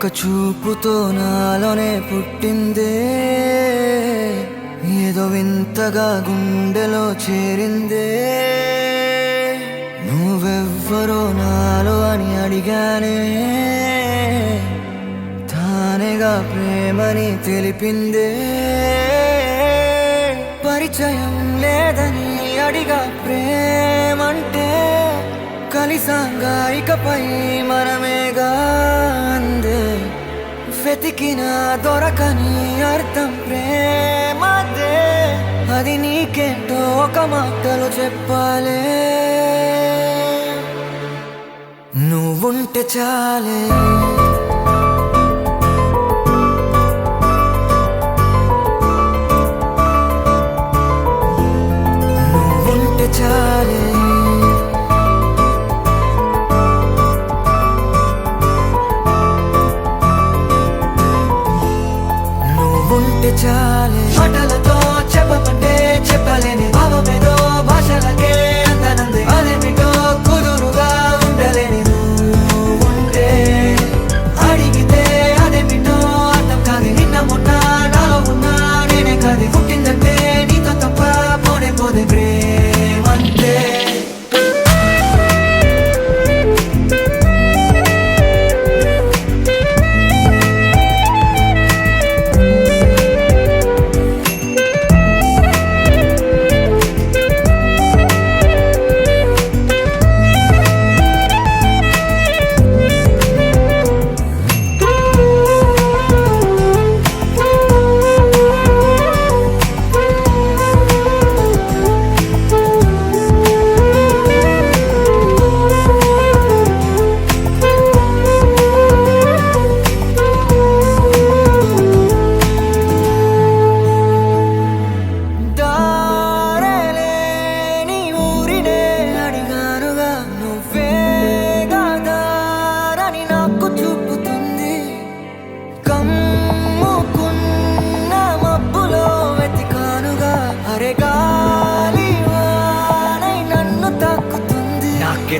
ఒక చూపుతో నాలోనే పుట్టిందే, ఏదో వింతగా గుండెలో చేరిందే. నువ్వెవ్వరో నాలో అని అడిగానే, తానేగా ప్రేమని తెలిపిందే. పరిచయం లేదని అడిగా ప్రేమంటే, కలిసాంగా ఇకపై మనమేగా అందే. వెతికిన దొరకని అర్థం ప్రేమదే, అది నీకేంటో ఒక మాటలో చెప్పాలే. నువ్వుంటే చాలే, నువ్వుంటే చాలే, ఉంటే చాలే. మాటలతో చెప్పమంటే చెప్పలేని భావమేదో భాషలకే అందనంది. అదేమిటో కుదురుగా ఉండలేని నువ్వుంటే, అడిగితే అదేమిటో అర్థం కాదు. నిన్న మొన్న నాలో ఉన్నా నేనే కాదు. పుట్టిందంటే నీతో తప్ప పోనే పోదే ప్రేమంతే.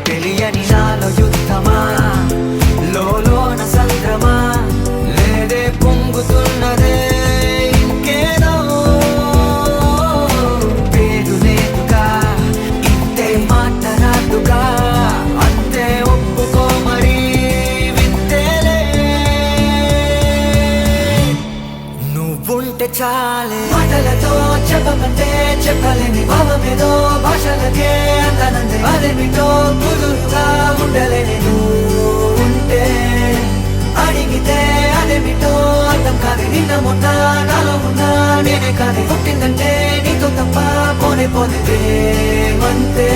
తెలియని నాలో యుద్ధమా, లోన సంద్రమా, లేదే పొంగుతున్నదే ఇంకేదో. పేరు లేదుగా, ఇంతే మాట రాదుగా, అంతే ఒప్పుకో మరి వింతేలే. నువ్వుంటే చాలే. మాటలతో చెప్పమంటే చెప్పలేని భావమేదో భాషలకే అందనంది. అదేమిటో కుదురుగా ఉండలేని నువ్వుంటే, అడిగితే అదేమిటో అర్థం కాదు. నిన్న మొన్న నాలో ఉన్నా నేనే కాదు. పుట్టిందంటే నీతో తప్ప పోనే పోతే ప్రేమంతే.